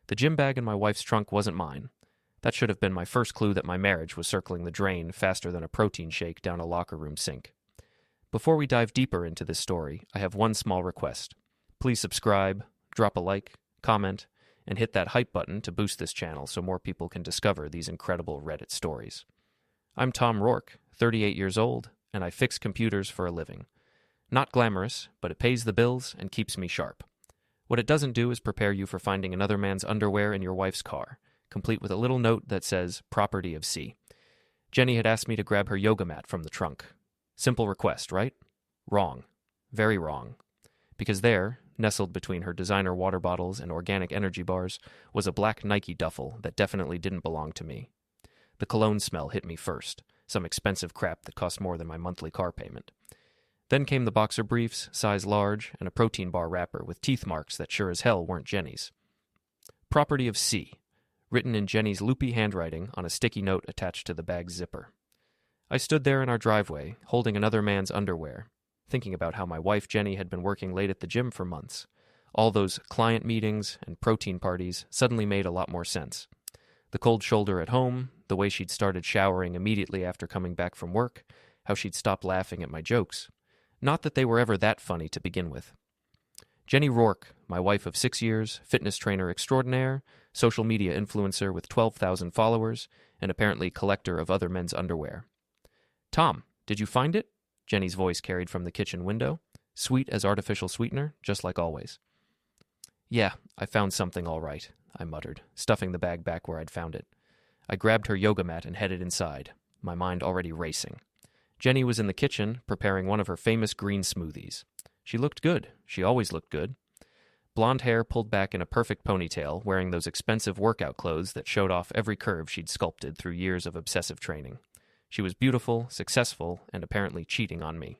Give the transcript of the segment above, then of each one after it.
The gym bag in my wife's trunk wasn't mine. That should have been my first clue that my marriage was circling the drain faster than a protein shake down a locker room sink. Before we dive deeper into this story, I have one small request. Please subscribe, drop a like, comment, and hit that hype button to boost this channel so more people can discover these incredible Reddit stories. I'm Tom Rourke, 38 years old, and I fix computers for a living. Not glamorous, but it pays the bills and keeps me sharp. What it doesn't do is prepare you for finding another man's underwear in your wife's car, complete with a little note that says, property of C. Jenny had asked me to grab her yoga mat from the trunk. Simple request, right? Wrong. Very wrong. Because there, nestled between her designer water bottles and organic energy bars, was a black Nike duffel that definitely didn't belong to me. The cologne smell hit me first, some expensive crap that cost more than my monthly car payment. Then came the boxer briefs, size large, and a protein bar wrapper with teeth marks that sure as hell weren't Jenny's. Property of C, written in Jenny's loopy handwriting on a sticky note attached to the bag's zipper. I stood there in our driveway, holding another man's underwear, thinking about how my wife Jenny had been working late at the gym for months. All those client meetings and protein parties suddenly made a lot more sense. The cold shoulder at home, the way she'd started showering immediately after coming back from work, how she'd stopped laughing at my jokes. Not that they were ever that funny to begin with. Jenny Rourke, my wife of 6 years, fitness trainer extraordinaire, social media influencer with 12,000 followers, and apparently collector of other men's underwear. Tom, did you find it? Jenny's voice carried from the kitchen window, sweet as artificial sweetener, just like always. Yeah, I found something all right, I muttered, stuffing the bag back where I'd found it. I grabbed her yoga mat and headed inside, my mind already racing. Jenny was in the kitchen, preparing one of her famous green smoothies. She looked good. She always looked good. Blonde hair pulled back in a perfect ponytail, wearing those expensive workout clothes that showed off every curve she'd sculpted through years of obsessive training. She was beautiful, successful, and apparently cheating on me.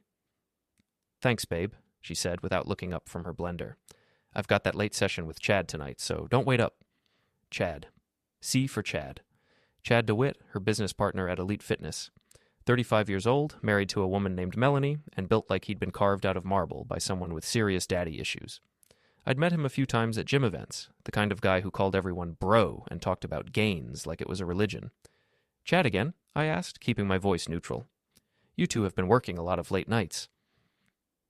Thanks, babe, she said without looking up from her blender. I've got that late session with Chad tonight, so don't wait up. Chad. C for Chad. Chad DeWitt, her business partner at Elite Fitness. 35 years old, married to a woman named Melanie, and built like he'd been carved out of marble by someone with serious daddy issues. I'd met him a few times at gym events, the kind of guy who called everyone bro and talked about gains like it was a religion. Chad again? I asked, keeping my voice neutral. You two have been working a lot of late nights.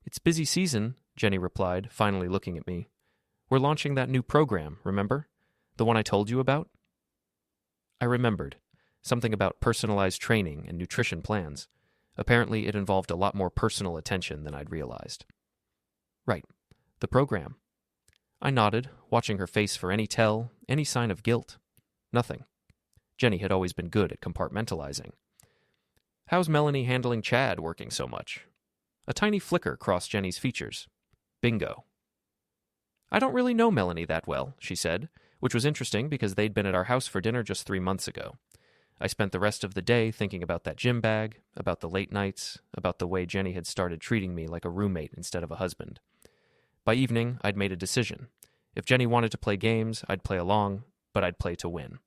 It's busy season, Jenny replied, finally looking at me. We're launching that new program, remember? The one I told you about? I remembered. Something about personalized training and nutrition plans. Apparently, it involved a lot more personal attention than I'd realized. Right. The program. I nodded, watching her face for any tell, any sign of guilt. Nothing. Jenny had always been good at compartmentalizing. How's Melanie handling Chad working so much? A tiny flicker crossed Jenny's features. Bingo. I don't really know Melanie that well, she said, which was interesting because they'd been at our house for dinner just 3 months ago. I spent the rest of the day thinking about that gym bag, about the late nights, about the way Jenny had started treating me like a roommate instead of a husband. By evening, I'd made a decision. If Jenny wanted to play games, I'd play along, but I'd play to win.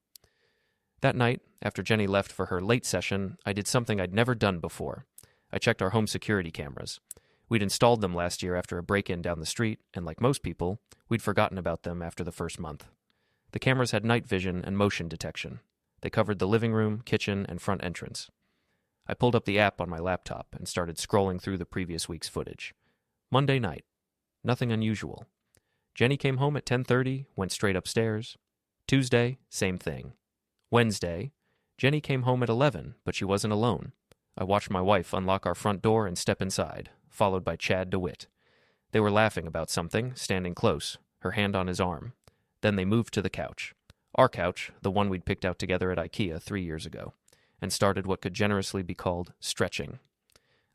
That night, after Jenny left for her late session, I did something I'd never done before. I checked our home security cameras. We'd installed them last year after a break-in down the street, and like most people, we'd forgotten about them after the first month. The cameras had night vision and motion detection. They covered the living room, kitchen, and front entrance. I pulled up the app on my laptop and started scrolling through the previous week's footage. Monday night. Nothing unusual. Jenny came home at 10:30, went straight upstairs. Tuesday, same thing. Wednesday, Jenny came home at 11, but she wasn't alone. I watched my wife unlock our front door and step inside, followed by Chad DeWitt. They were laughing about something, standing close, her hand on his arm. Then they moved to the couch. Our couch, the one we'd picked out together at IKEA 3 years ago, and started what could generously be called stretching.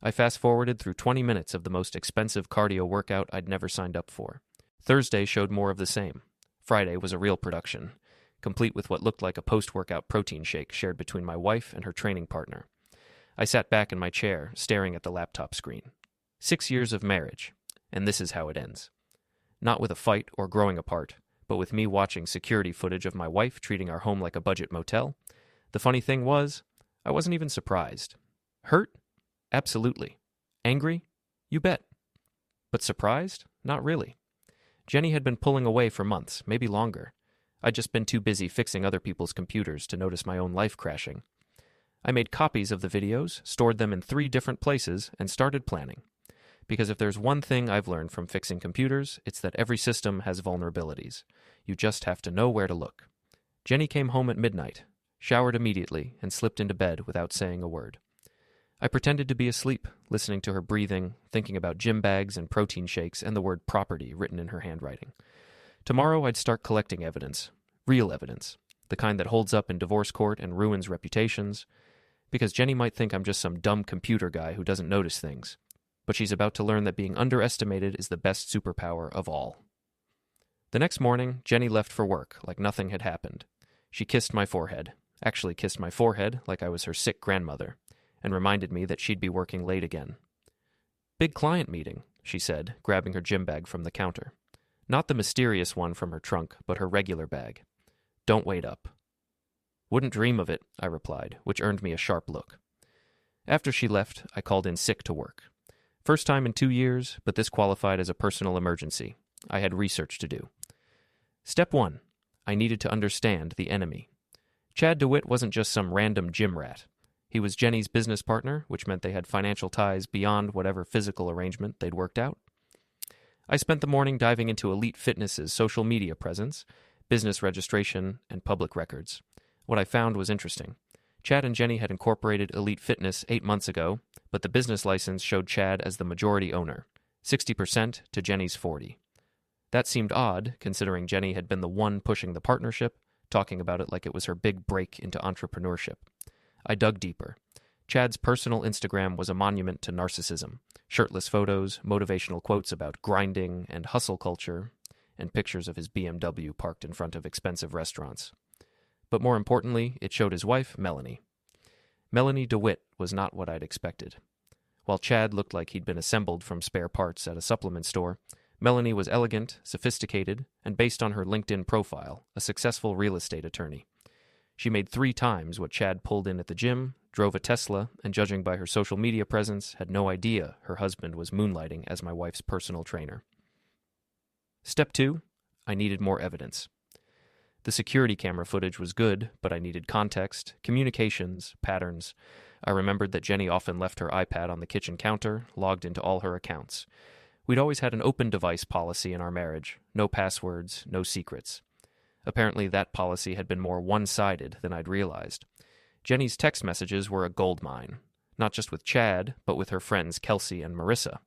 I fast-forwarded through 20 minutes of the most expensive cardio workout I'd never signed up for. Thursday showed more of the same. Friday was a real production, complete with what looked like a post-workout protein shake shared between my wife and her training partner. I sat back in my chair, staring at the laptop screen. 6 years of marriage, and this is how it ends. Not with a fight or growing apart, but with me watching security footage of my wife treating our home like a budget motel. The funny thing was, I wasn't even surprised. Hurt? Absolutely. Angry? You bet. But surprised? Not really. Jenny had been pulling away for months, maybe longer. I'd just been too busy fixing other people's computers to notice my own life crashing. I made copies of the videos, stored them in 3 different places, and started planning. Because if there's one thing I've learned from fixing computers, it's that every system has vulnerabilities. You just have to know where to look. Jenny came home at midnight, showered immediately, and slipped into bed without saying a word. I pretended to be asleep, listening to her breathing, thinking about gym bags and protein shakes and the word property written in her handwriting. Tomorrow I'd start collecting evidence, real evidence, the kind that holds up in divorce court and ruins reputations, because Jenny might think I'm just some dumb computer guy who doesn't notice things, but she's about to learn that being underestimated is the best superpower of all. The next morning, Jenny left for work like nothing had happened. She kissed my forehead, actually kissed my forehead like I was her sick grandmother, and reminded me that she'd be working late again. "Big client meeting," she said, grabbing her gym bag from the counter. Not the mysterious one from her trunk, but her regular bag. "Don't wait up." "Wouldn't dream of it," I replied, which earned me a sharp look. After she left, I called in sick to work. First time in 2 years, but this qualified as a personal emergency. I had research to do. Step 1. I needed to understand the enemy. Chad DeWitt wasn't just some random gym rat. He was Jenny's business partner, which meant they had financial ties beyond whatever physical arrangement they'd worked out. I spent the morning diving into Elite Fitness's social media presence, business registration, and public records. What I found was interesting. Chad and Jenny had incorporated Elite Fitness 8 months ago, but the business license showed Chad as the majority owner, 60% to Jenny's 40%. That seemed odd, considering Jenny had been the one pushing the partnership, talking about it like it was her big break into entrepreneurship. I dug deeper. Chad's personal Instagram was a monument to narcissism. Shirtless photos, motivational quotes about grinding and hustle culture, and pictures of his BMW parked in front of expensive restaurants. But more importantly, it showed his wife, Melanie. Melanie DeWitt was not what I'd expected. While Chad looked like he'd been assembled from spare parts at a supplement store, Melanie was elegant, sophisticated, and based on her LinkedIn profile, a successful real estate attorney. She made 3 times what Chad pulled in at the gym, drove a Tesla, and judging by her social media presence, had no idea her husband was moonlighting as my wife's personal trainer. Step 2. I needed more evidence. The security camera footage was good, but I needed context, communications, patterns. I remembered that Jenny often left her iPad on the kitchen counter, logged into all her accounts. We'd always had an open device policy in our marriage, no passwords, no secrets. Apparently that policy had been more one-sided than I'd realized. Jenny's text messages were a goldmine, not just with Chad, but with her friends Kelsey and Marissa.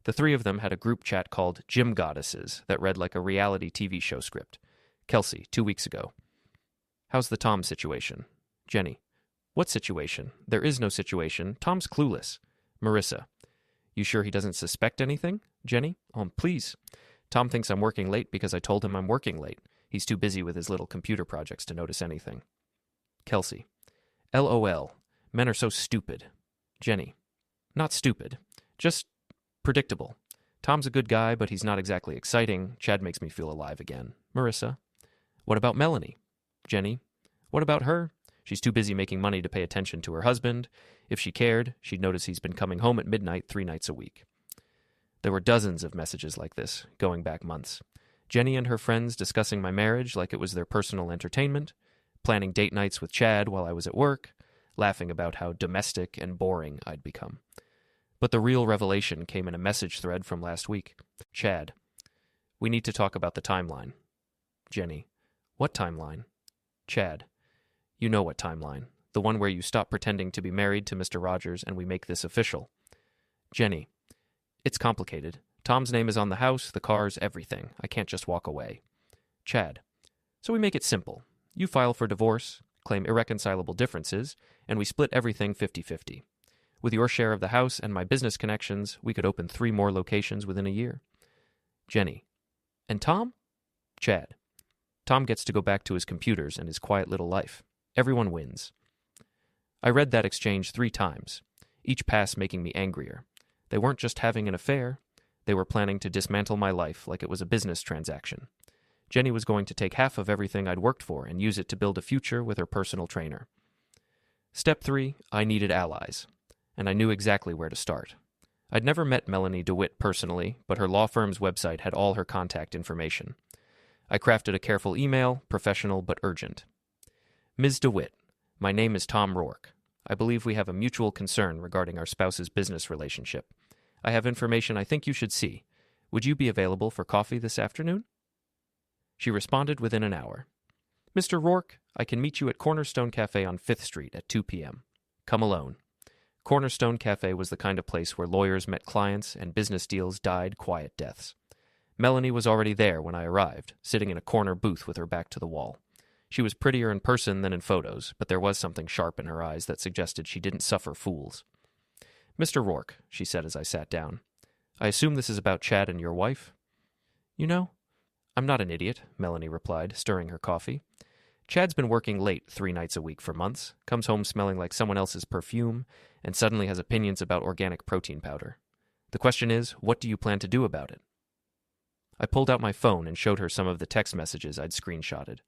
The 3 of them had a group chat called Gym Goddesses that read like a reality TV show script. Kelsey, 2 weeks ago. "How's the Tom situation?" Jenny. "What situation? There is no situation. Tom's clueless." Marissa. "You sure he doesn't suspect anything?" Jenny. Please. Tom thinks I'm working late because I told him I'm working late. He's too busy with his little computer projects to notice anything. Kelsey. LOL. Men are so stupid. Jenny. Not stupid. Just predictable. Tom's a good guy, but he's not exactly exciting. Chad makes me feel alive again. Marissa. What about Melanie? Jenny. What about her? She's too busy making money to pay attention to her husband. If she cared, she'd notice he's been coming home at midnight 3 nights a week. There were dozens of messages like this, going back months. Jenny and her friends discussing my marriage like it was their personal entertainment, planning date nights with Chad while I was at work, laughing about how domestic and boring I'd become. But the real revelation came in a message thread from last week. Chad. We need to talk about the timeline. Jenny. What timeline? Chad. You know what timeline. The one where you stop pretending to be married to Mr. Rogers and we make this official. Jenny. It's complicated. Tom's name is on the house, the cars, everything. I can't just walk away. Chad. So we make it simple. You file for divorce, claim irreconcilable differences, and we split everything 50-50. With your share of the house and my business connections, we could open 3 more locations within a year. Jenny. And Tom? Chad. Tom gets to go back to his computers and his quiet little life. Everyone wins. I read that exchange 3 times, each pass making me angrier. They weren't just having an affair. They were planning to dismantle my life like it was a business transaction. Jenny was going to take half of everything I'd worked for and use it to build a future with her personal trainer. Step 3, I needed allies, and I knew exactly where to start. I'd never met Melanie DeWitt personally, but her law firm's website had all her contact information. I crafted a careful email, professional but urgent. Ms. DeWitt, my name is Tom Rourke. I believe we have a mutual concern regarding our spouse's business relationship. I have information I think you should see. Would you be available for coffee this afternoon? She responded within an hour. Mr. Rourke, I can meet you at Cornerstone Cafe on 5th Street at 2 p.m. Come alone. Cornerstone Cafe was the kind of place where lawyers met clients and business deals died quiet deaths. Melanie was already there when I arrived, sitting in a corner booth with her back to the wall. She was prettier in person than in photos, but there was something sharp in her eyes that suggested she didn't suffer fools. Mr. Rourke, she said as I sat down, I assume this is about Chad and your wife? You know, I'm not an idiot, Melanie replied, stirring her coffee. Chad's been working late 3 nights a week for months, comes home smelling like someone else's perfume, and suddenly has opinions about organic protein powder. The question is, what do you plan to do about it? I pulled out my phone and showed her some of the text messages I'd screenshotted.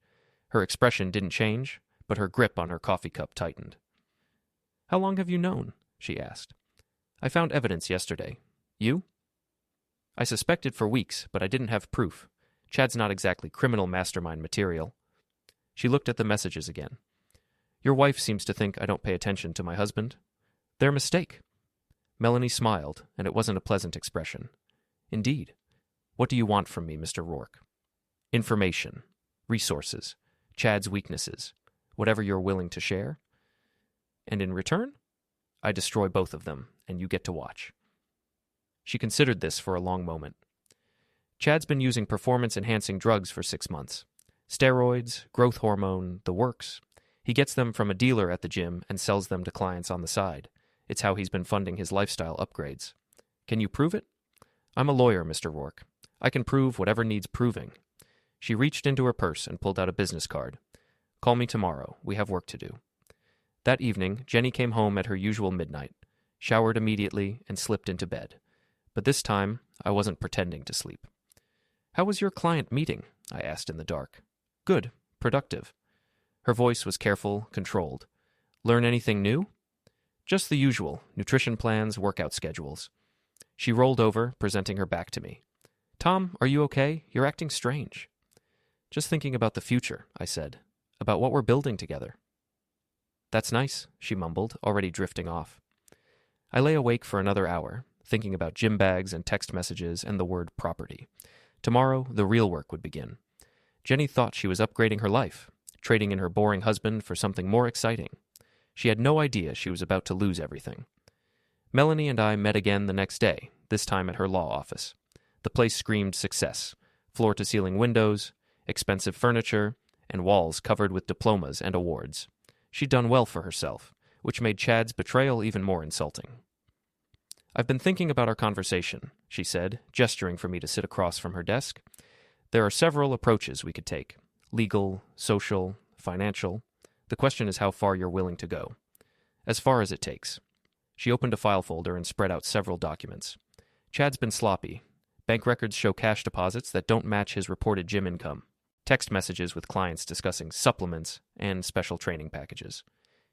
Her expression didn't change, but her grip on her coffee cup tightened. How long have you known? She asked. I found evidence yesterday. You? I suspected for weeks, but I didn't have proof. Chad's not exactly criminal mastermind material. She looked at the messages again. Your wife seems to think I don't pay attention to my husband. Their mistake. Melanie smiled, and it wasn't a pleasant expression. Indeed. What do you want from me, Mr. Rourke? Information. Resources. Chad's weaknesses. Whatever you're willing to share. And in return, I destroy both of them, and you get to watch. She considered this for a long moment. Chad's been using performance-enhancing drugs for 6 months. Steroids, growth hormone, the works. He gets them from a dealer at the gym and sells them to clients on the side. It's how he's been funding his lifestyle upgrades. Can you prove it? I'm a lawyer, Mr. Rourke. I can prove whatever needs proving. She reached into her purse and pulled out a business card. Call me tomorrow. We have work to do. That evening, Jenny came home at her usual midnight, showered immediately, and slipped into bed. But this time, I wasn't pretending to sleep. How was your client meeting? I asked in the dark. Good. Productive. Her voice was careful, controlled. Learn anything new? Just the usual, nutrition plans, workout schedules. She rolled over, presenting her back to me. Tom, are you okay? You're acting strange. Just thinking about the future, I said. About what we're building together. That's nice, she mumbled, already drifting off. I lay awake for another hour, thinking about gym bags and text messages and the word property. Tomorrow, the real work would begin. Jenny thought she was upgrading her life, trading in her boring husband for something more exciting. She had no idea she was about to lose everything. Melanie and I met again the next day, this time at her law office. The place screamed success. Floor-to-ceiling windows, expensive furniture, and walls covered with diplomas and awards. She'd done well for herself, which made Chad's betrayal even more insulting. I've been thinking about our conversation, she said, gesturing for me to sit across from her desk. There are several approaches we could take. Legal, social, financial. The question is how far you're willing to go. As far as it takes. She opened a file folder and spread out several documents. Chad's been sloppy. Bank records show cash deposits that don't match his reported gym income. Text messages with clients discussing supplements and special training packages.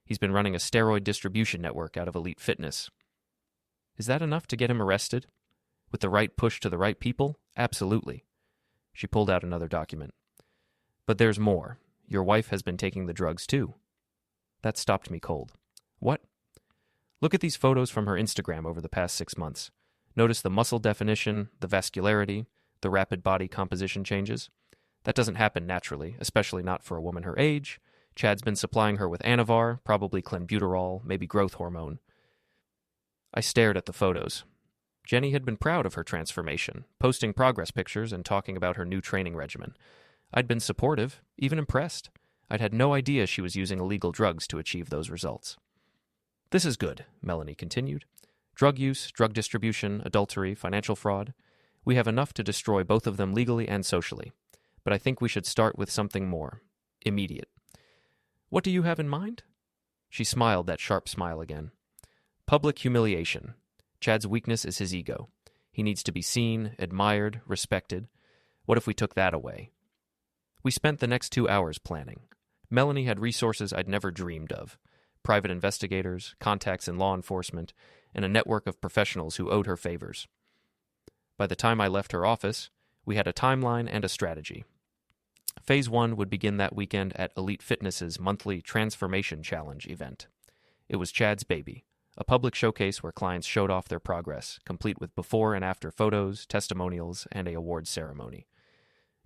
He's been running a steroid distribution network out of Elite Fitness. Is that enough to get him arrested? With the right push to the right people? Absolutely. She pulled out another document. But there's more. Your wife has been taking the drugs too. That stopped me cold. What? Look at these photos from her Instagram over the past 6 months. Notice the muscle definition, the vascularity, the rapid body composition changes. That doesn't happen naturally, especially not for a woman her age. Chad's been supplying her with Anavar, probably clenbuterol, maybe growth hormone. I stared at the photos. Jenny had been proud of her transformation, posting progress pictures and talking about her new training regimen. I'd been supportive, even impressed. I'd had no idea she was using illegal drugs to achieve those results. This is good, Melanie continued. Drug use, drug distribution, adultery, financial fraud. We have enough to destroy both of them legally and socially. But I think we should start with something more immediate. What do you have in mind? She smiled that sharp smile again. Public humiliation. Chad's weakness is his ego. He needs to be seen, admired, respected. What if we took that away? We spent the next 2 hours planning. Melanie had resources I'd never dreamed of. Private investigators, contacts in law enforcement, and a network of professionals who owed her favors. By the time I left her office, we had a timeline and a strategy. Phase 1 would begin that weekend at Elite Fitness's monthly Transformation Challenge event. It was Chad's baby, a public showcase where clients showed off their progress, complete with before and after photos, testimonials, and a awards ceremony.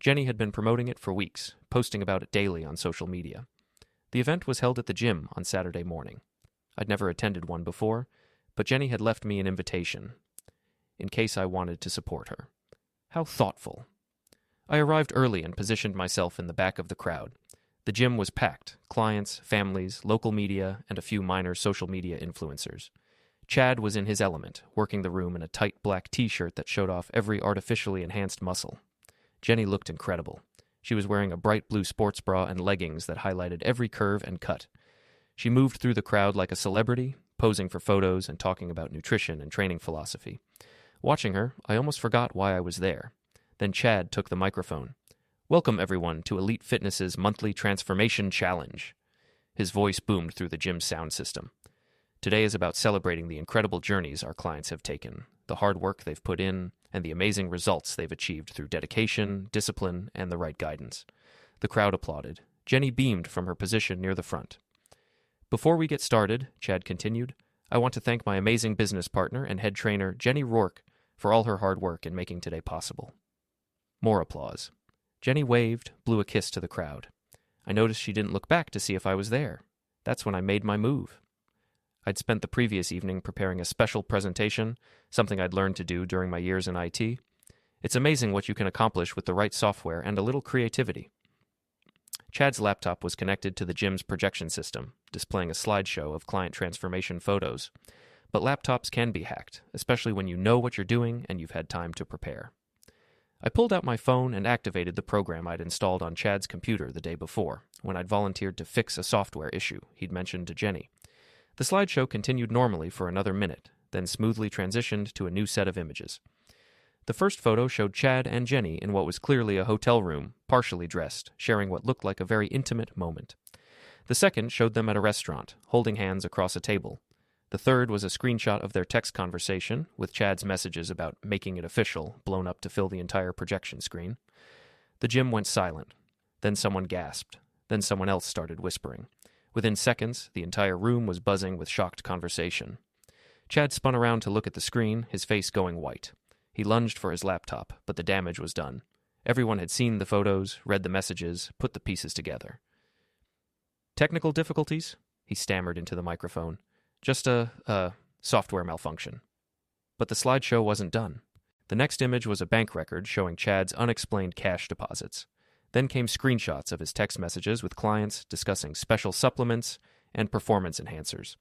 Jenny had been promoting it for weeks, posting about it daily on social media. The event was held at the gym on Saturday morning. I'd never attended one before, but Jenny had left me an invitation, in case I wanted to support her. How thoughtful. I arrived early and positioned myself in the back of the crowd. The gym was packed: clients, families, local media, and a few minor social media influencers. Chad was in his element, working the room in a tight black t-shirt that showed off every artificially enhanced muscle. Jenny looked incredible. She was wearing a bright blue sports bra and leggings that highlighted every curve and cut. She moved through the crowd like a celebrity, posing for photos and talking about nutrition and training philosophy. Watching her, I almost forgot why I was there. Then Chad took the microphone. "Welcome, everyone, to Elite Fitness's monthly Transformation Challenge." His voice boomed through the gym's sound system. "Today is about celebrating the incredible journeys our clients have taken, the hard work they've put in, and the amazing results they've achieved through dedication, discipline, and the right guidance." The crowd applauded. Jenny beamed from her position near the front. "Before we get started," Chad continued, "I want to thank my amazing business partner and head trainer, Jenny Rourke, for all her hard work in making today possible." More applause. Jenny waved, blew a kiss to the crowd. I noticed she didn't look back to see if I was there. That's when I made my move. I'd spent the previous evening preparing a special presentation, something I'd learned to do during my years in IT. It's amazing what you can accomplish with the right software and a little creativity. Chad's laptop was connected to the gym's projection system, displaying a slideshow of client transformation photos. But laptops can be hacked, especially when you know what you're doing and you've had time to prepare. I pulled out my phone and activated the program I'd installed on Chad's computer the day before, when I'd volunteered to fix a software issue he'd mentioned to Jenny. The slideshow continued normally for another minute, then smoothly transitioned to a new set of images. The first photo showed Chad and Jenny in what was clearly a hotel room, partially dressed, sharing what looked like a very intimate moment. The second showed them at a restaurant, holding hands across a table. The third was a screenshot of their text conversation, with Chad's messages about making it official blown up to fill the entire projection screen. The gym went silent. Then someone gasped. Then someone else started whispering. Within seconds, the entire room was buzzing with shocked conversation. Chad spun around to look at the screen, his face going white. He lunged for his laptop, but the damage was done. Everyone had seen the photos, read the messages, put the pieces together. "Technical difficulties?" he stammered into the microphone. "Just a software malfunction." But the slideshow wasn't done. The next image was a bank record showing Chad's unexplained cash deposits. Then came screenshots of his text messages with clients discussing special supplements and performance enhancers.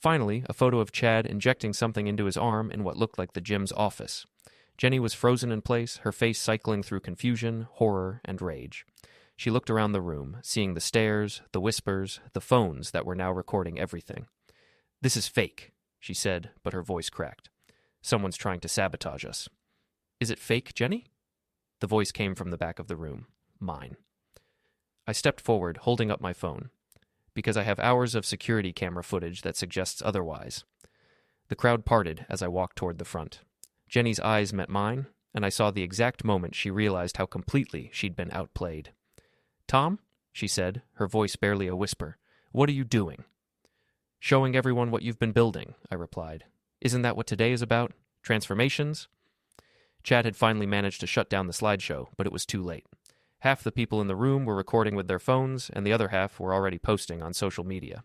Finally, a photo of Chad injecting something into his arm in what looked like the gym's office. Jenny was frozen in place, her face cycling through confusion, horror, and rage. She looked around the room, seeing the stares, the whispers, the phones that were now recording everything. "This is fake," she said, but her voice cracked. "Someone's trying to sabotage us." "Is it fake, Jenny?" The voice came from the back of the room. Mine. I stepped forward, holding up my phone, because I have hours of security camera footage that suggests otherwise. The crowd parted as I walked toward the front. Jenny's eyes met mine, and I saw the exact moment she realized how completely she'd been outplayed. "Tom," she said, her voice barely a whisper, "what are you doing?" "Showing everyone what you've been building," I replied. "Isn't that what today is about? Transformations?" Chad had finally managed to shut down the slideshow, but it was too late. Half the people in the room were recording with their phones, and the other half were already posting on social media.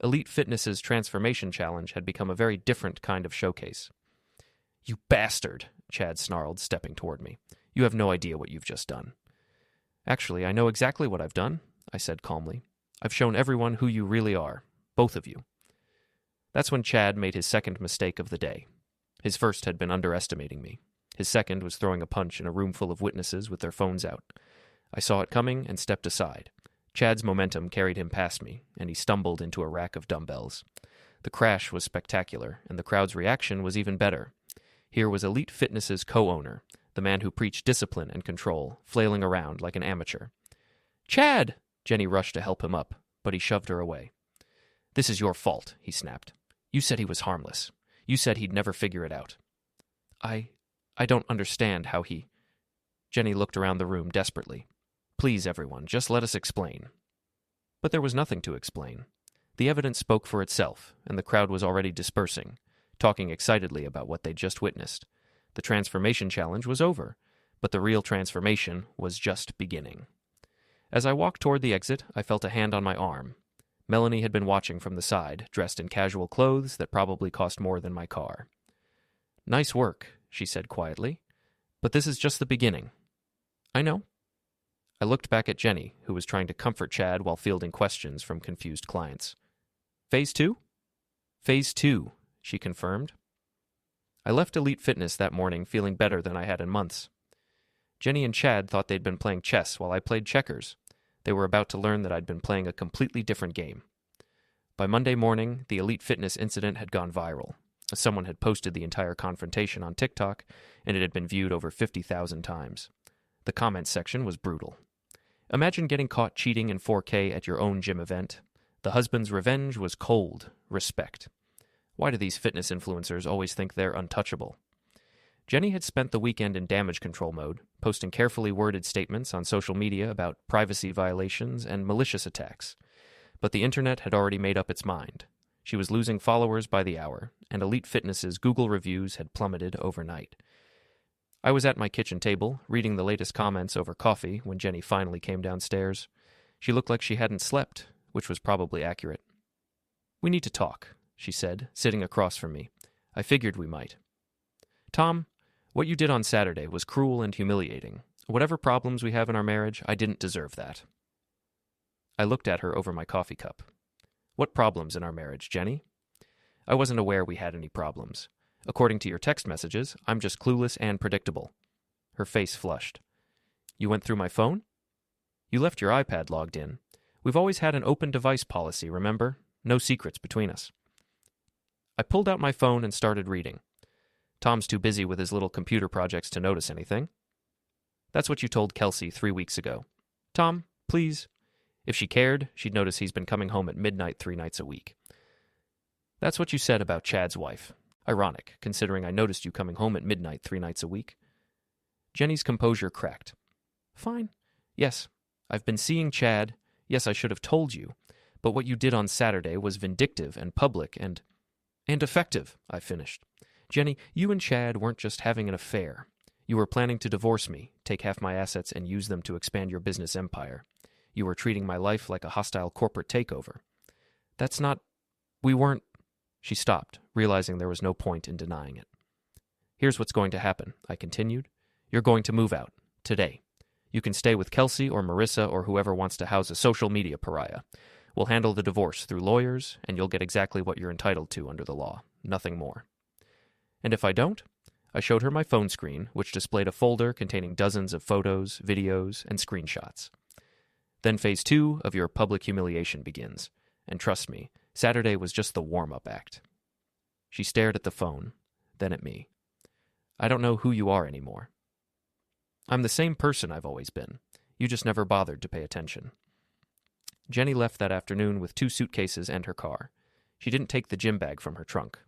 Elite Fitness's Transformation Challenge had become a very different kind of showcase. "You bastard," Chad snarled, stepping toward me. "You have no idea what you've just done." "Actually, I know exactly what I've done," I said calmly. "I've shown everyone who you really are, both of you." That's when Chad made his second mistake of the day. His first had been underestimating me. His second was throwing a punch in a room full of witnesses with their phones out. I saw it coming and stepped aside. Chad's momentum carried him past me, and he stumbled into a rack of dumbbells. The crash was spectacular, and the crowd's reaction was even better. Here was Elite Fitness's co-owner, the man who preached discipline and control, flailing around like an amateur. "Chad!" Jenny rushed to help him up, but he shoved her away. "This is your fault," he snapped. "You said he was harmless. You said he'd never figure it out." I don't understand how he..." Jenny looked around the room desperately. Please, everyone, just let us explain. But there was nothing to explain. The evidence spoke for itself, and the crowd was already dispersing, talking excitedly about what they'd just witnessed. The transformation challenge was over, but the real transformation was just beginning. As I walked toward the exit, I felt a hand on my arm. Melanie had been watching from the side, dressed in casual clothes that probably cost more than my car. "Nice work," she said quietly. "But this is just the beginning." "I know." I looked back at Jenny, who was trying to comfort Chad while fielding questions from confused clients. "Phase 2? "Phase 2, she confirmed. I left Elite Fitness that morning feeling better than I had in months. Jenny and Chad thought they'd been playing chess while I played checkers. They were about to learn that I'd been playing a completely different game. By Monday morning, the Elite Fitness incident had gone viral. Someone had posted the entire confrontation on TikTok, and it had been viewed over 50,000 times. The comments section was brutal. Imagine getting caught cheating in 4K at your own gym event. The husband's revenge was cold respect. Why do these fitness influencers always think they're untouchable? Jenny had spent the weekend in damage control mode, posting carefully worded statements on social media about privacy violations and malicious attacks. But the internet had already made up its mind. She was losing followers by the hour, and Elite Fitness's Google reviews had plummeted overnight. I was at my kitchen table, reading the latest comments over coffee when Jenny finally came downstairs. She looked like she hadn't slept, which was probably accurate. "We need to talk," she said, sitting across from me. I figured we might. "Tom, what you did on Saturday was cruel and humiliating. Whatever problems we have in our marriage, I didn't deserve that." I looked at her over my coffee cup. "What problems in our marriage, Jenny?" I wasn't aware we had any problems. According to your text messages, I'm just clueless and predictable. Her face flushed. "You went through my phone? You left your iPad logged in. We've always had an open device policy, remember? No secrets between us." I pulled out my phone and started reading. Tom's too busy with his little computer projects to notice anything. "That's what you told Kelsey 3 weeks ago. Tom, please." If she cared, she'd notice he's been coming home at midnight 3 nights a week. "That's what you said about Chad's wife. Ironic, considering I noticed you coming home at midnight 3 nights a week." Jenny's composure cracked. "Fine. Yes, I've been seeing Chad. Yes, I should have told you. But what you did on Saturday was vindictive and public and effective," I finished. "Jenny, you and Chad weren't just having an affair. You were planning to divorce me, take half my assets, and use them to expand your business empire. You were treating my life like a hostile corporate takeover. That's not... We weren't..." She stopped, realizing there was no point in denying it. "Here's what's going to happen," I continued. "You're going to move out. Today. You can stay with Kelsey or Marissa or whoever wants to house a social media pariah. We'll handle the divorce through lawyers, and you'll get exactly what you're entitled to under the law. Nothing more. And if I don't?" I showed her my phone screen, which displayed a folder containing dozens of photos, videos, and screenshots. "Then phase 2 of your public humiliation begins. And trust me, Saturday was just the warm-up act." She stared at the phone, then at me. "I don't know who you are anymore." "I'm the same person I've always been. You just never bothered to pay attention." Jenny left that afternoon with 2 suitcases and her car. She didn't take the gym bag from her trunk.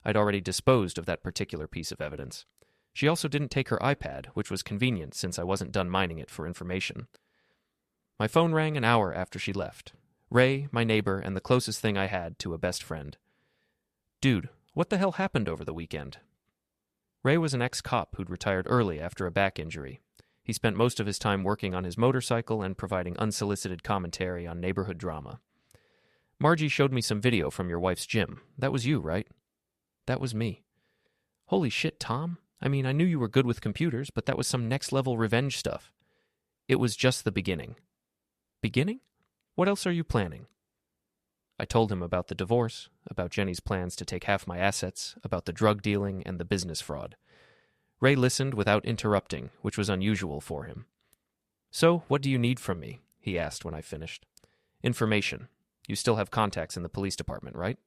I'd already disposed of that particular piece of evidence. She also didn't take her iPad, which was convenient since I wasn't done mining it for information. My phone rang an hour after she left. Ray, my neighbor, and the closest thing I had to a best friend. "Dude, what the hell happened over the weekend?" Ray was an ex-cop who'd retired early after a back injury. He spent most of his time working on his motorcycle and providing unsolicited commentary on neighborhood drama. "Margie showed me some video from your wife's gym. That was you, right?" "That was me." "Holy shit, Tom. I mean, I knew you were good with computers, but that was some next-level revenge stuff." "It was just the beginning." "Beginning? What else are you planning?" I told him about the divorce, about Jenny's plans to take half my assets, about the drug dealing and the business fraud. Ray listened without interrupting, which was unusual for him. "So, what do you need from me?" he asked when I finished. "Information. You still have contacts in the police department, right?"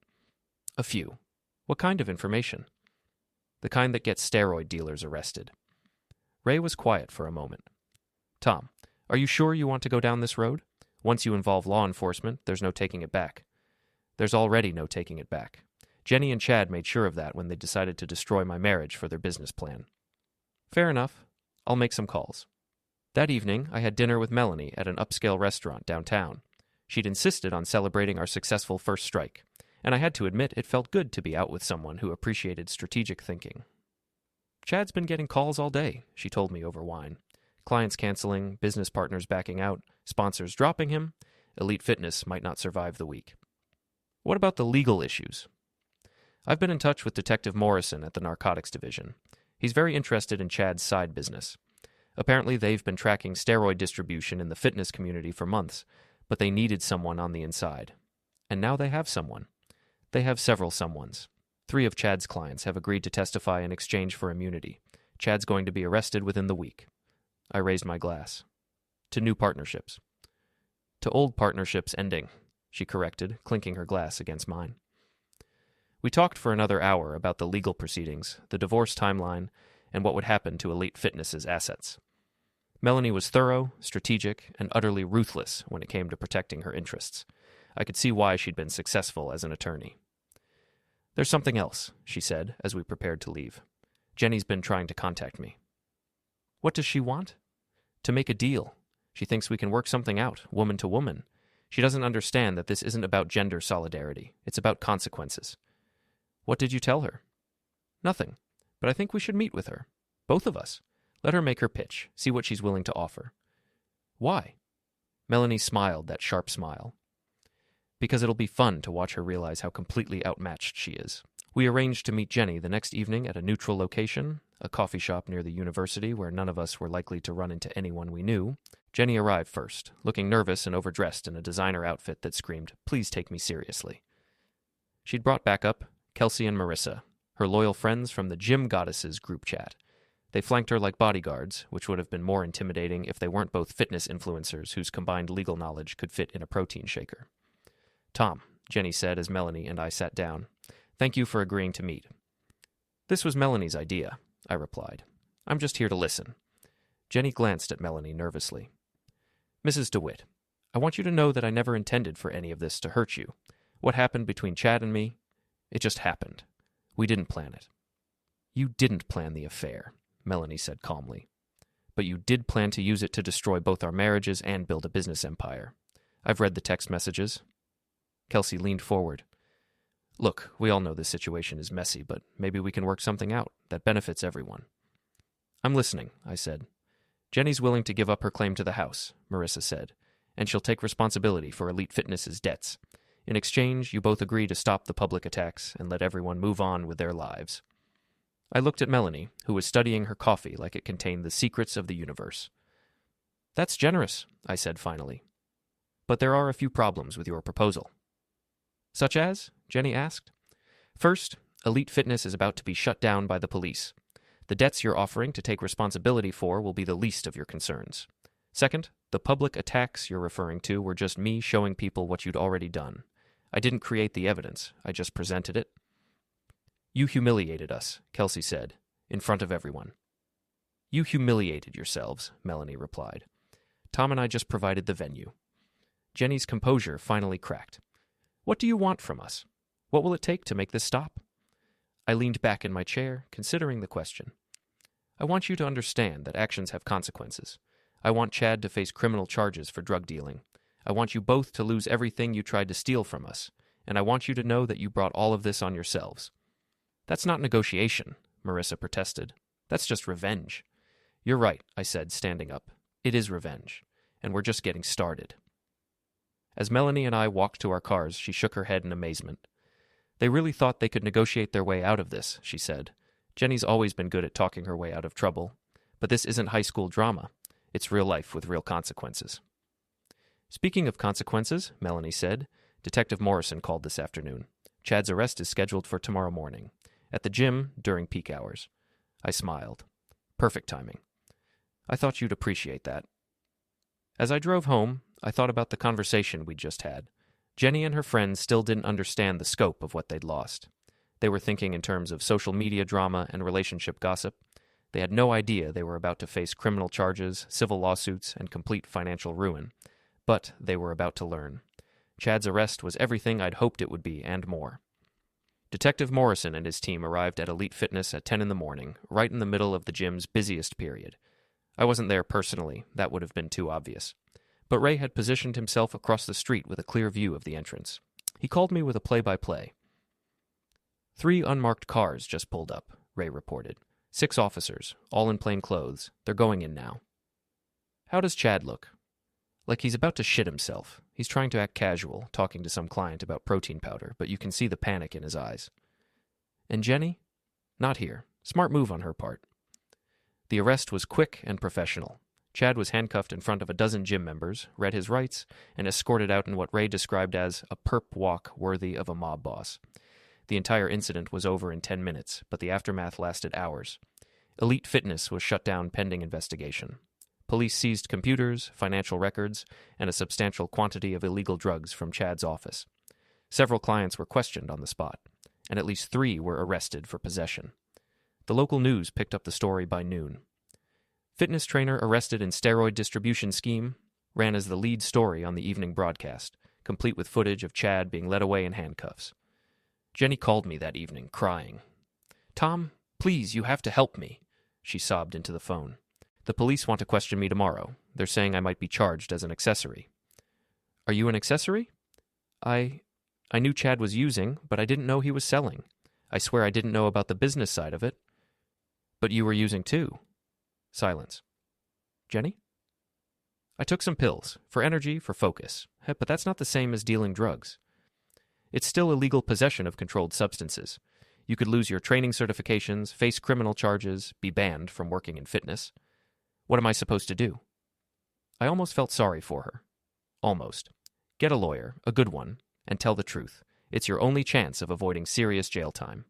"A few." "What kind of information?" "The kind that gets steroid dealers arrested." Ray was quiet for a moment. "Tom, are you sure you want to go down this road? Once you involve law enforcement, there's no taking it back." "There's already no taking it back. Jenny and Chad made sure of that when they decided to destroy my marriage for their business plan." "Fair enough. I'll make some calls." That evening, I had dinner with Melanie at an upscale restaurant downtown. She'd insisted on celebrating our successful first strike, and I had to admit it felt good to be out with someone who appreciated strategic thinking. Chad's been getting calls all day, she told me over wine. Clients canceling, business partners backing out, sponsors dropping him. Elite Fitness might not survive the week. What about the legal issues? I've been in touch with Detective Morrison at the Narcotics Division. He's very interested in Chad's side business. Apparently they've been tracking steroid distribution in the fitness community for months, but they needed someone on the inside. And now they have someone. They have several someones. 3 of Chad's clients have agreed to testify in exchange for immunity. Chad's going to be arrested within the week. I raised my glass. To new partnerships. To old partnerships ending, she corrected, clinking her glass against mine. We talked for another hour about the legal proceedings, the divorce timeline, and what would happen to Elite Fitness's assets. Melanie was thorough, strategic, and utterly ruthless when it came to protecting her interests. I could see why she'd been successful as an attorney. There's something else, she said as we prepared to leave. Jenny's been trying to contact me. What does she want? To make a deal. She thinks we can work something out, woman to woman. She doesn't understand that this isn't about gender solidarity. It's about consequences. What did you tell her? Nothing, but I think we should meet with her. Both of us. Let her make her pitch, see what she's willing to offer. Why? Melanie smiled that sharp smile. Because it'll be fun to watch her realize how completely outmatched she is. We arranged to meet Jenny the next evening at a neutral location, a coffee shop near the university where none of us were likely to run into anyone we knew. Jenny arrived first, looking nervous and overdressed in a designer outfit that screamed, "Please take me seriously." She'd brought back up Kelsey and Marissa, her loyal friends from the Gym Goddesses group chat. They flanked her like bodyguards, which would have been more intimidating if they weren't both fitness influencers whose combined legal knowledge could fit in a protein shaker. "Tom," Jenny said as Melanie and I sat down, "thank you for agreeing to meet." "This was Melanie's idea," I replied. "I'm just here to listen." Jenny glanced at Melanie nervously. "Mrs. DeWitt, I want you to know that I never intended for any of this to hurt you. What happened between Chad and me, it just happened. We didn't plan it." "You didn't plan the affair," Melanie said calmly. "But you did plan to use it to destroy both our marriages and build a business empire. I've read the text messages." Kelsey leaned forward. "Look, we all know this situation is messy, but maybe we can work something out that benefits everyone." "I'm listening," I said. "Jenny's willing to give up her claim to the house," Marissa said, "and she'll take responsibility for Elite Fitness's debts. In exchange, you both agree to stop the public attacks and let everyone move on with their lives." I looked at Melanie, who was studying her coffee like it contained the secrets of the universe. "That's generous," I said finally. "But there are a few problems with your proposal." "Such as?" Jenny asked. "First, Elite Fitness is about to be shut down by the police. The debts you're offering to take responsibility for will be the least of your concerns. Second, the public attacks you're referring to were just me showing people what you'd already done. I didn't create the evidence, I just presented it." "You humiliated us," Kelsey said, in front of everyone. "You humiliated yourselves," Melanie replied. "Tom and I just provided the venue." Jenny's composure finally cracked. "What do you want from us? What will it take to make this stop?" I leaned back in my chair, considering the question. "I want you to understand that actions have consequences. I want Chad to face criminal charges for drug dealing. I want you both to lose everything you tried to steal from us, and I want you to know that you brought all of this on yourselves." "That's not negotiation," Marissa protested. "That's just revenge." "You're right," I said, standing up. "It is revenge, and we're just getting started." As Melanie and I walked to our cars, she shook her head in amazement. "They really thought they could negotiate their way out of this," she said. "Jenny's always been good at talking her way out of trouble. But this isn't high school drama. It's real life with real consequences." "Speaking of consequences," Melanie said, "Detective Morrison called this afternoon. Chad's arrest is scheduled for tomorrow morning. At the gym during peak hours." I smiled. Perfect timing. "I thought you'd appreciate that." As I drove home, I thought about the conversation we'd just had. Jenny and her friends still didn't understand the scope of what they'd lost. They were thinking in terms of social media drama and relationship gossip. They had no idea they were about to face criminal charges, civil lawsuits, and complete financial ruin. But they were about to learn. Chad's arrest was everything I'd hoped it would be, and more. Detective Morrison and his team arrived at Elite Fitness at 10 in the morning, right in the middle of the gym's busiest period. I wasn't there personally, that would have been too obvious. But Ray had positioned himself across the street with a clear view of the entrance. He called me with a play-by-play. 3 unmarked cars just pulled up, Ray reported. 6 officers, all in plain clothes. They're going in now. How does Chad look? Like he's about to shit himself. He's trying to act casual, talking to some client about protein powder, but you can see the panic in his eyes. And Jenny? Not here. Smart move on her part. The arrest was quick and professional. Chad was handcuffed in front of a dozen gym members, read his rights, and escorted out in what Ray described as a perp walk worthy of a mob boss. The entire incident was over in 10 minutes, but the aftermath lasted hours. Elite Fitness was shut down pending investigation. Police seized computers, financial records, and a substantial quantity of illegal drugs from Chad's office. Several clients were questioned on the spot, and at least 3 were arrested for possession. The local news picked up the story by noon. Fitness trainer arrested in steroid distribution scheme ran as the lead story on the evening broadcast, complete with footage of Chad being led away in handcuffs. Jenny called me that evening, crying. "Tom, please, you have to help me," she sobbed into the phone. "The police want to question me tomorrow. They're saying I might be charged as an accessory." "Are you an accessory?" I knew Chad was using, but I didn't know he was selling. I swear I didn't know about the business side of it." "But you were using too." Silence. "Jenny?" "I took some pills, for energy, for focus. But that's not the same as dealing drugs. It's still illegal possession of controlled substances. You could lose your training certifications, face criminal charges, be banned from working in fitness. What am I supposed to do?" I almost felt sorry for her. Almost. Get a lawyer, a good one, and tell the truth. It's your only chance of avoiding serious jail time.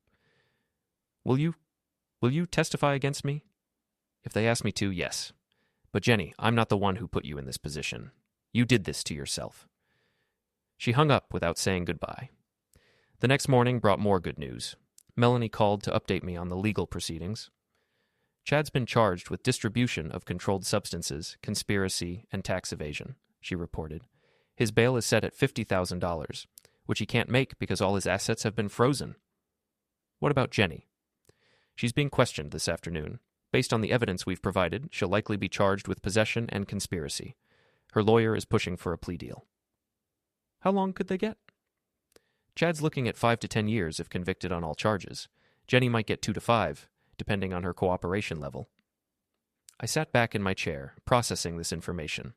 Will you testify against me?" "If they ask me to, yes. But Jenny, I'm not the one who put you in this position. You did this to yourself." She hung up without saying goodbye. The next morning brought more good news. Melanie called to update me on the legal proceedings. "Chad's been charged with distribution of controlled substances, conspiracy, and tax evasion," she reported. "His bail is set at $50,000, which he can't make because all his assets have been frozen." "What about Jenny?" "She's being questioned this afternoon. Based on the evidence we've provided, she'll likely be charged with possession and conspiracy. Her lawyer is pushing for a plea deal." "How long could they get?" "Chad's looking at 5 to 10 years if convicted on all charges. Jenny might get 2 to 5, depending on her cooperation level." I sat back in my chair, processing this information.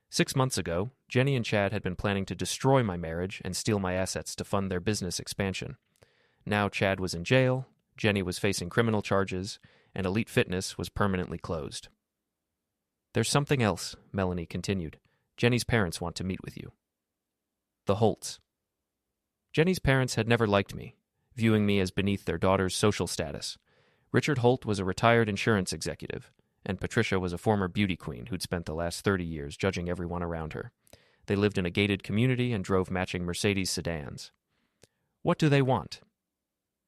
6 months ago, Jenny and Chad had been planning to destroy my marriage and steal my assets to fund their business expansion. Now Chad was in jail, Jenny was facing criminal charges, and Elite Fitness was permanently closed. "There's something else," Melanie continued. "Jenny's parents want to meet with you." The Holts. Jenny's parents had never liked me, viewing me as beneath their daughter's social status. Richard Holt was a retired insurance executive, and Patricia was a former beauty queen who'd spent the last 30 years judging everyone around her. They lived in a gated community and drove matching Mercedes sedans. What do they want?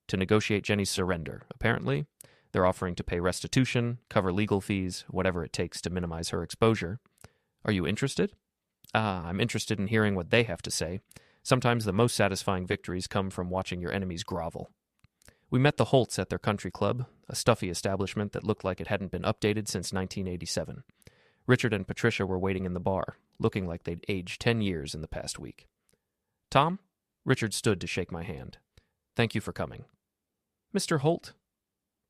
To negotiate Jenny's surrender, apparently. They're offering to pay restitution, cover legal fees, whatever it takes to minimize her exposure. Are you interested? I'm interested in hearing what they have to say. Sometimes the most satisfying victories come from watching your enemies grovel. We met the Holts at their country club, a stuffy establishment that looked like it hadn't been updated since 1987. Richard and Patricia were waiting in the bar, looking like they'd aged 10 years in the past week. "Tom?" Richard stood to shake my hand. "Thank you for coming." "Mr. Holt?"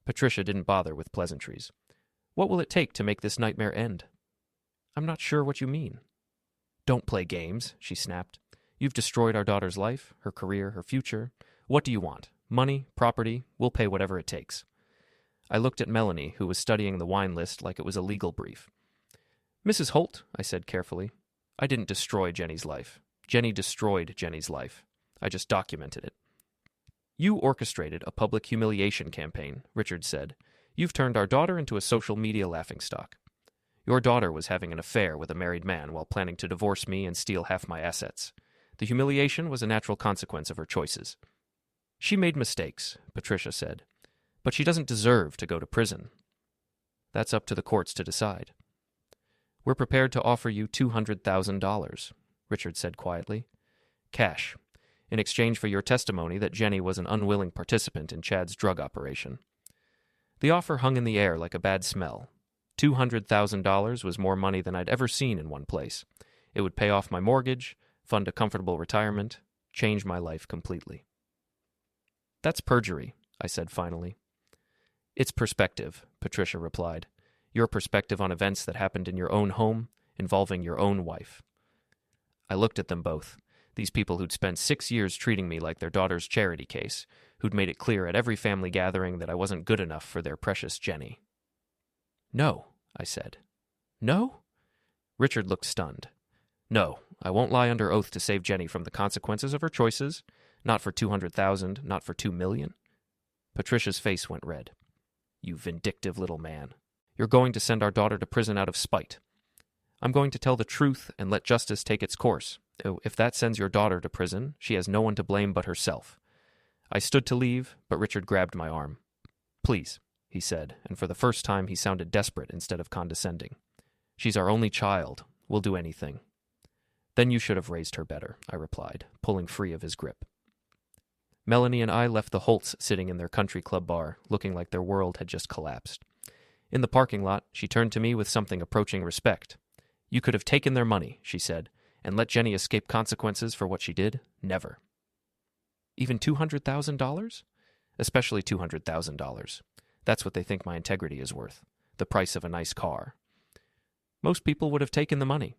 Patricia didn't bother with pleasantries. "What will it take to make this nightmare end?" "I'm not sure what you mean." "Don't play games," she snapped. "You've destroyed our daughter's life, her career, her future. What do you want? Money? Property? We'll pay whatever it takes." I looked at Melanie, who was studying the wine list like it was a legal brief. "Mrs. Holt," I said carefully, "I didn't destroy Jenny's life. Jenny destroyed Jenny's life. I just documented it." "You orchestrated a public humiliation campaign," Richard said. "You've turned our daughter into a social media laughingstock. Your daughter was having an affair with a married man while planning to divorce me and steal half my assets. The humiliation was a natural consequence of her choices." "She made mistakes," Patricia said, "but she doesn't deserve to go to prison." "That's up to the courts to decide." "We're prepared to offer you $200,000, Richard said quietly. "Cash, in exchange for your testimony that Jenny was an unwilling participant in Chad's drug operation." The offer hung in the air like a bad smell. $200,000 was more money than I'd ever seen in one place. It would pay off my mortgage, fund a comfortable retirement, change my life completely. That's perjury, I said finally. It's perspective, Patricia replied. Your perspective on events that happened in your own home, involving your own wife. I looked at them both, these people who'd spent 6 years treating me like their daughter's charity case, who'd made it clear at every family gathering that I wasn't good enough for their precious Jenny. No, I said. No? Richard looked stunned. No, I won't lie under oath to save Jenny from the consequences of her choices, not for 200,000, not for 2 million. Patricia's face went red. You vindictive little man. You're going to send our daughter to prison out of spite. I'm going to tell the truth and let justice take its course. If that sends your daughter to prison, she has no one to blame but herself. I stood to leave, but Richard grabbed my arm. Please, he said, and for the first time he sounded desperate instead of condescending. She's our only child. We'll do anything. Then you should have raised her better, I replied, pulling free of his grip. Melanie and I left the Holts sitting in their country club bar, looking like their world had just collapsed. In the parking lot, she turned to me with something approaching respect. You could have taken their money, she said, and let Jenny escape consequences for what she did? Never. Even $200,000? Especially $200,000. That's what they think my integrity is worth. The price of a nice car. Most people would have taken the money.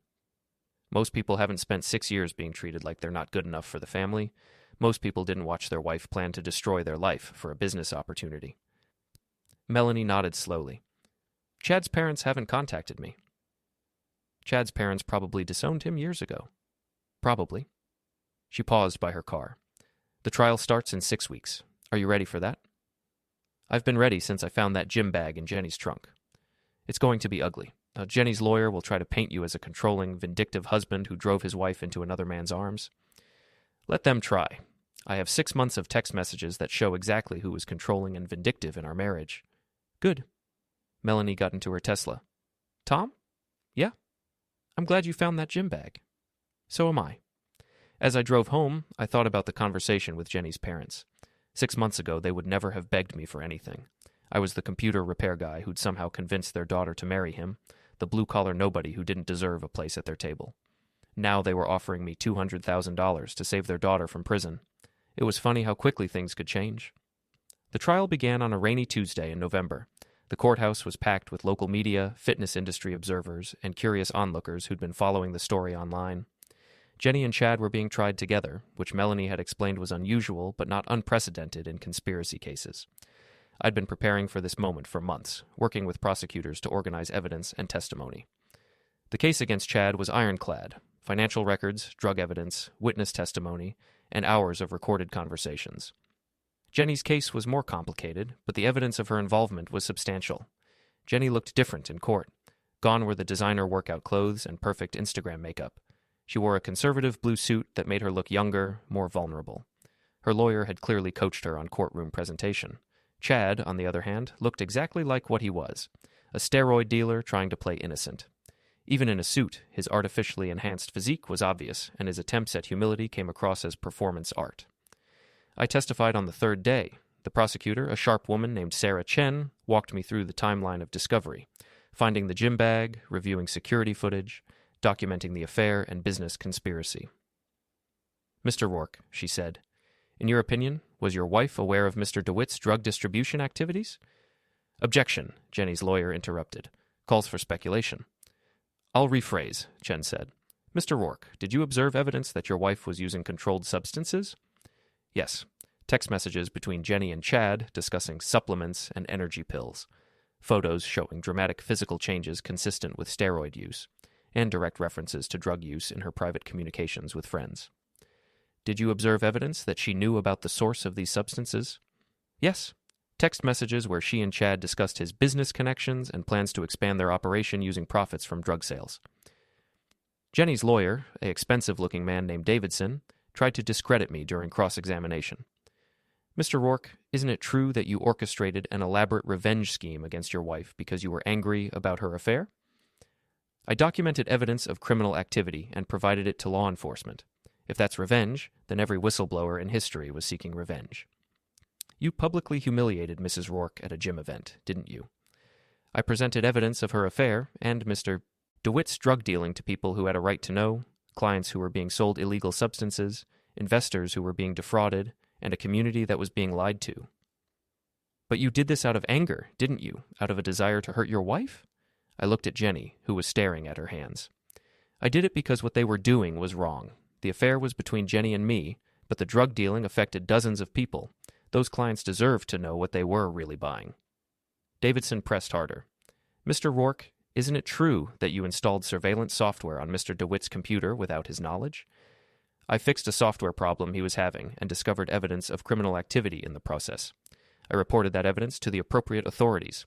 Most people haven't spent 6 years being treated like they're not good enough for the family. Most people didn't watch their wife plan to destroy their life for a business opportunity. Melanie nodded slowly. Chad's parents haven't contacted me. Chad's parents probably disowned him years ago. Probably. She paused by her car. The trial starts in 6 weeks. Are you ready for that? I've been ready since I found that gym bag in Jenny's trunk. It's going to be ugly. Jenny's lawyer will try to paint you as a controlling, vindictive husband who drove his wife into another man's arms. Let them try. I have 6 months of text messages that show exactly who was controlling and vindictive in our marriage. Good. Melanie got into her Tesla. Tom? Yeah? I'm glad you found that gym bag. So am I. As I drove home, I thought about the conversation with Jenny's parents. 6 months ago, they would never have begged me for anything. I was the computer repair guy who'd somehow convinced their daughter to marry him, the blue-collar nobody who didn't deserve a place at their table. Now they were offering me $200,000 to save their daughter from prison. It was funny how quickly things could change. The trial began on a rainy Tuesday in November. The courthouse was packed with local media, fitness industry observers, and curious onlookers who'd been following the story online. Jenny and Chad were being tried together, which Melanie had explained was unusual but not unprecedented in conspiracy cases. I'd been preparing for this moment for months, working with prosecutors to organize evidence and testimony. The case against Chad was ironclad: financial records, drug evidence, witness testimony, and hours of recorded conversations. Jenny's case was more complicated, but the evidence of her involvement was substantial. Jenny looked different in court. Gone were the designer workout clothes and perfect Instagram makeup. She wore a conservative blue suit that made her look younger, more vulnerable. Her lawyer had clearly coached her on courtroom presentation. Chad, on the other hand, looked exactly like what he was, a steroid dealer trying to play innocent. Even in a suit, his artificially enhanced physique was obvious, and his attempts at humility came across as performance art. I testified on the third day. The prosecutor, a sharp woman named Sarah Chen, walked me through the timeline of discovery, finding the gym bag, reviewing security footage, documenting the affair and business conspiracy. Mr. Rourke, she said, in your opinion, was your wife aware of Mr. DeWitt's drug distribution activities? Objection, Jenny's lawyer interrupted. Calls for speculation. I'll rephrase, Chen said. Mr. Rourke, did you observe evidence that your wife was using controlled substances? Yes. Text messages between Jenny and Chad discussing supplements and energy pills. Photos showing dramatic physical changes consistent with steroid use, and direct references to drug use in her private communications with friends. Did you observe evidence that she knew about the source of these substances? Yes. Text messages where she and Chad discussed his business connections and plans to expand their operation using profits from drug sales. Jenny's lawyer, an expensive-looking man named Davidson, tried to discredit me during cross-examination. Mr. Rourke, isn't it true that you orchestrated an elaborate revenge scheme against your wife because you were angry about her affair? I documented evidence of criminal activity and provided it to law enforcement. If that's revenge, then every whistleblower in history was seeking revenge. You publicly humiliated Mrs. Rourke at a gym event, didn't you? I presented evidence of her affair and Mr. DeWitt's drug dealing to people who had a right to know, clients who were being sold illegal substances, investors who were being defrauded, and a community that was being lied to. But you did this out of anger, didn't you? Out of a desire to hurt your wife? I looked at Jenny, who was staring at her hands. I did it because what they were doing was wrong. The affair was between Jenny and me, but the drug dealing affected dozens of people. Those clients deserved to know what they were really buying. Davidson pressed harder. Mr. Rourke, isn't it true that you installed surveillance software on Mr. DeWitt's computer without his knowledge? I fixed a software problem he was having and discovered evidence of criminal activity in the process. I reported that evidence to the appropriate authorities.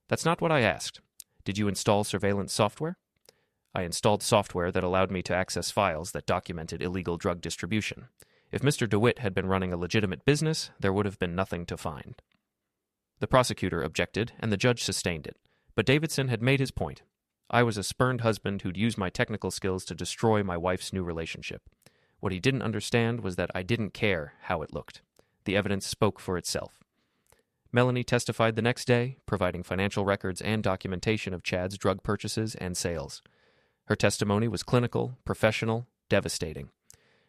That's not what I asked. Did you install surveillance software? I installed software that allowed me to access files that documented illegal drug distribution. If Mr. DeWitt had been running a legitimate business, there would have been nothing to find. The prosecutor objected, and the judge sustained it. But Davidson had made his point. I was a spurned husband who'd used my technical skills to destroy my wife's new relationship. What he didn't understand was that I didn't care how it looked. The evidence spoke for itself. Melanie testified the next day, providing financial records and documentation of Chad's drug purchases and sales. Her testimony was clinical, professional, devastating.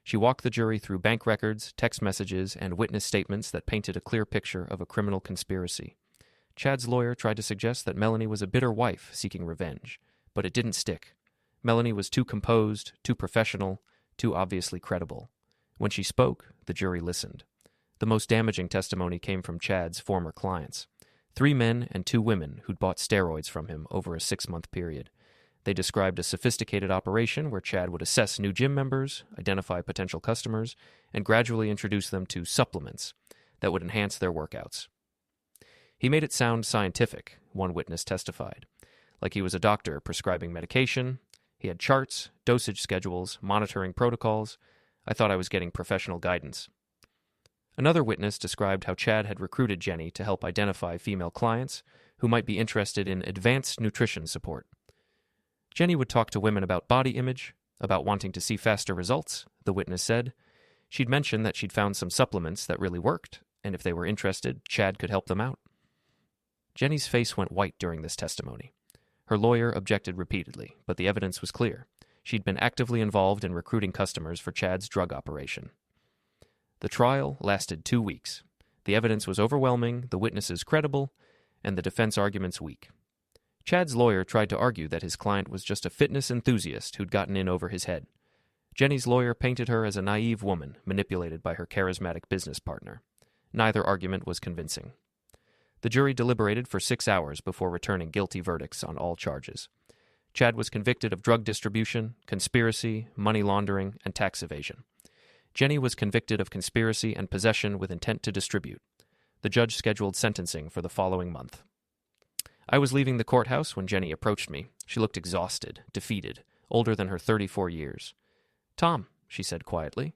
She walked the jury through bank records, text messages, and witness statements that painted a clear picture of a criminal conspiracy. Chad's lawyer tried to suggest that Melanie was a bitter wife seeking revenge, but it didn't stick. Melanie was too composed, too professional, too obviously credible. When she spoke, the jury listened. The most damaging testimony came from Chad's former clients, 3 men and 2 women who'd bought steroids from him over a 6-month period. They described a sophisticated operation where Chad would assess new gym members, identify potential customers, and gradually introduce them to supplements that would enhance their workouts. He made it sound scientific, one witness testified, like he was a doctor prescribing medication. He had charts, dosage schedules, monitoring protocols. I thought I was getting professional guidance. Another witness described how Chad had recruited Jenny to help identify female clients who might be interested in advanced nutrition support. Jenny would talk to women about body image, about wanting to see faster results, the witness said. She'd mentioned that she'd found some supplements that really worked, and if they were interested, Chad could help them out. Jenny's face went white during this testimony. Her lawyer objected repeatedly, but the evidence was clear. She'd been actively involved in recruiting customers for Chad's drug operation. The trial lasted 2 weeks. The evidence was overwhelming, the witnesses credible, and the defense arguments weak. Chad's lawyer tried to argue that his client was just a fitness enthusiast who'd gotten in over his head. Jenny's lawyer painted her as a naive woman manipulated by her charismatic business partner. Neither argument was convincing. The jury deliberated for 6 hours before returning guilty verdicts on all charges. Chad was convicted of drug distribution, conspiracy, money laundering, and tax evasion. Jenny was convicted of conspiracy and possession with intent to distribute. The judge scheduled sentencing for the following month. I was leaving the courthouse when Jenny approached me. She looked exhausted, defeated, older than her 34 years. "Tom," she said quietly,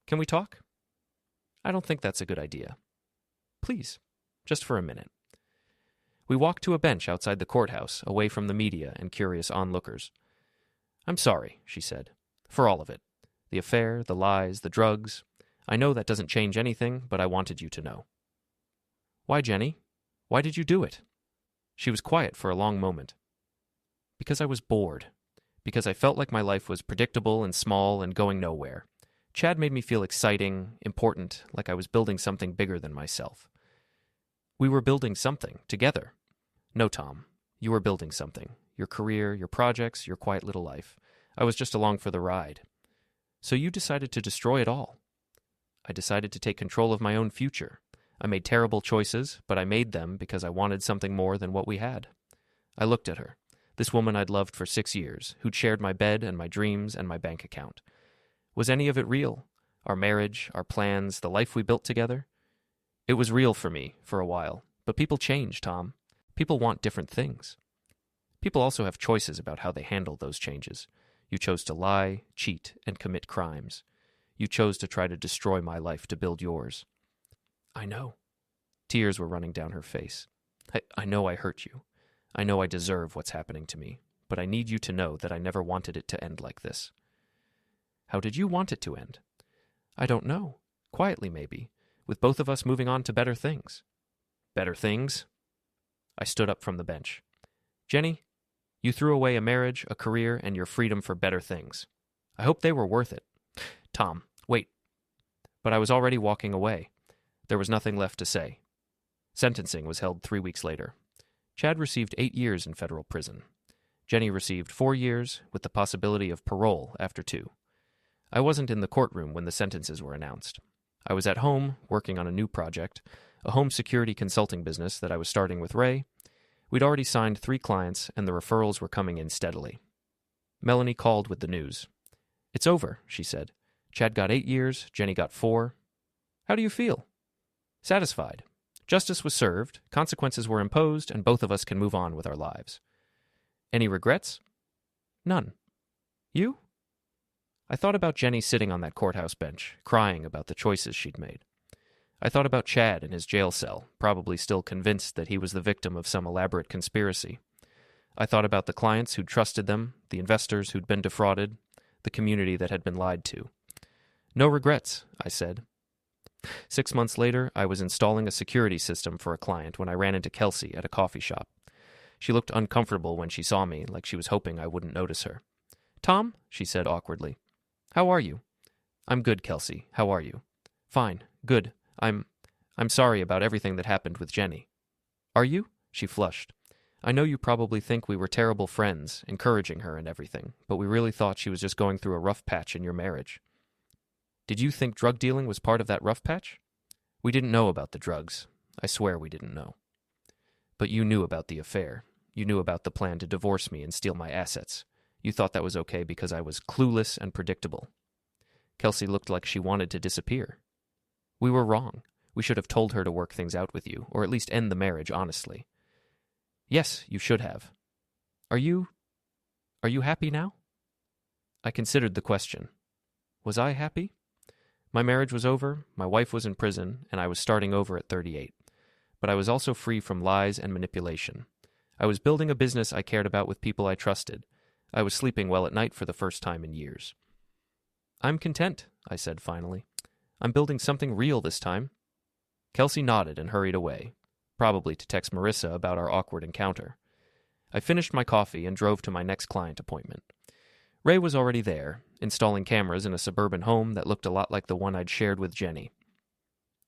"can we talk?" "I don't think that's a good idea." "Please, just for a minute." We walked to a bench outside the courthouse, away from the media and curious onlookers. "I'm sorry," she said, "for all of it. The affair, the lies, the drugs. I know that doesn't change anything, but I wanted you to know." "Why, Jenny? Why did you do it?" She was quiet for a long moment. "Because I was bored. Because I felt like my life was predictable and small and going nowhere. Chad made me feel exciting, important, like I was building something bigger than myself." "We were building something, together." "No, Tom. You were building something. Your career, your projects, your quiet little life. I was just along for the ride. So you decided to destroy it all." "I decided to take control of my own future. I made terrible choices, but I made them because I wanted something more than what we had." I looked at her, this woman I'd loved for 6 years, who'd shared my bed and my dreams and my bank account. Was any of it real? Our marriage, our plans, the life we built together? It was real for me, for a while. But people change, Tom. People want different things. People also have choices about how they handle those changes. You chose to lie, cheat, and commit crimes. You chose to try to destroy my life to build yours. "I know." Tears were running down her face. I know I hurt you. I know I deserve what's happening to me, but I need you to know that I never wanted it to end like this." "How did you want it to end?" "I don't know. Quietly, maybe, with both of us moving on to better things." "Better things?" I stood up from the bench. Jenny, you threw away a marriage, a career, and your freedom for better things. I hope they were worth it. Tom, wait. But I was already walking away. There was nothing left to say. Sentencing was held 3 weeks later. Chad received 8 years in federal prison. Jenny received 4 years, with the possibility of parole after 2. I wasn't in the courtroom when the sentences were announced. I was at home, working on a new project, a home security consulting business that I was starting with Ray. We'd already signed 3 clients, and the referrals were coming in steadily. Melanie called with the news. It's over, she said. Chad got 8 years, Jenny got 4. How do you feel? Satisfied. Justice was served, consequences were imposed, and both of us can move on with our lives. Any regrets? None. You? I thought about Jenny sitting on that courthouse bench, crying about the choices she'd made. I thought about Chad in his jail cell, probably still convinced that he was the victim of some elaborate conspiracy. I thought about the clients who'd trusted them, the investors who'd been defrauded, the community that had been lied to. No regrets, I said. 6 months later, I was installing a security system for a client when I ran into Kelsey at a coffee shop. She looked uncomfortable when she saw me, like she was hoping I wouldn't notice her. Tom, she said awkwardly. How are you? I'm good, Kelsey. How are you? Fine. Good. I'm sorry about everything that happened with Jenny. Are you? She flushed. I know you probably think we were terrible friends, encouraging her and everything, but we really thought she was just going through a rough patch in your marriage. Did you think drug dealing was part of that rough patch? We didn't know about the drugs. I swear we didn't know. But you knew about the affair. You knew about the plan to divorce me and steal my assets. You thought that was okay because I was clueless and predictable. Kelsey looked like she wanted to disappear. We were wrong. We should have told her to work things out with you, or at least end the marriage honestly. Yes, you should have. Are you happy now? I considered the question. Was I happy? My marriage was over, my wife was in prison, and I was starting over at 38. But I was also free from lies and manipulation. I was building a business I cared about with people I trusted. I was sleeping well at night for the first time in years. I'm content, I said finally. I'm building something real this time. Kelsey nodded and hurried away, probably to text Marissa about our awkward encounter. I finished my coffee and drove to my next client appointment. Ray was already there, installing cameras in a suburban home that looked a lot like the one I'd shared with Jenny.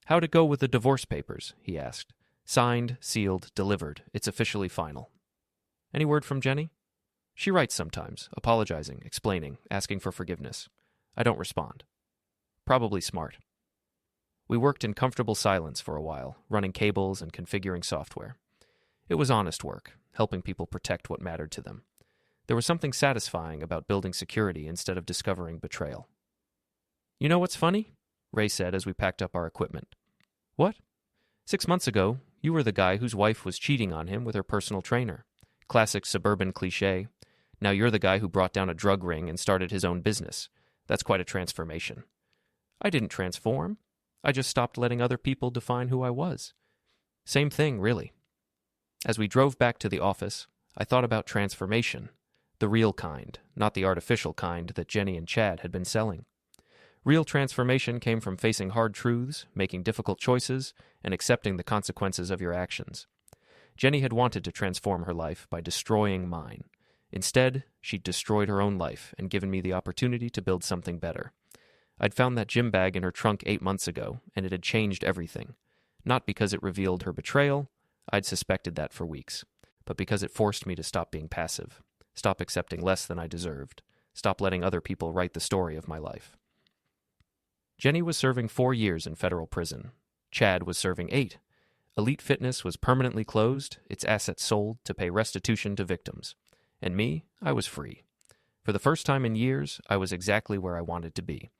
How'd it go with the divorce papers? He asked. Signed, sealed, delivered. It's officially final. Any word from Jenny? She writes sometimes, apologizing, explaining, asking for forgiveness. I don't respond. Probably smart. We worked in comfortable silence for a while, running cables and configuring software. It was honest work, helping people protect what mattered to them. There was something satisfying about building security instead of discovering betrayal. You know what's funny? Ray said as we packed up our equipment. What? 6 months ago, you were the guy whose wife was cheating on him with her personal trainer. Classic suburban cliché. Now you're the guy who brought down a drug ring and started his own business. That's quite a transformation. I didn't transform. I just stopped letting other people define who I was. Same thing, really. As we drove back to the office, I thought about transformation, the real kind, not the artificial kind that Jenny and Chad had been selling. Real transformation came from facing hard truths, making difficult choices, and accepting the consequences of your actions. Jenny had wanted to transform her life by destroying mine. Instead, she'd destroyed her own life and given me the opportunity to build something better. I'd found that gym bag in her trunk 8 months ago, and it had changed everything. Not because it revealed her betrayal, I'd suspected that for weeks, but because it forced me to stop being passive, stop accepting less than I deserved, stop letting other people write the story of my life. Jenny was serving 4 years in federal prison. Chad was serving 8. Elite Fitness was permanently closed, its assets sold to pay restitution to victims. And me, I was free. For the first time in years, I was exactly where I wanted to be.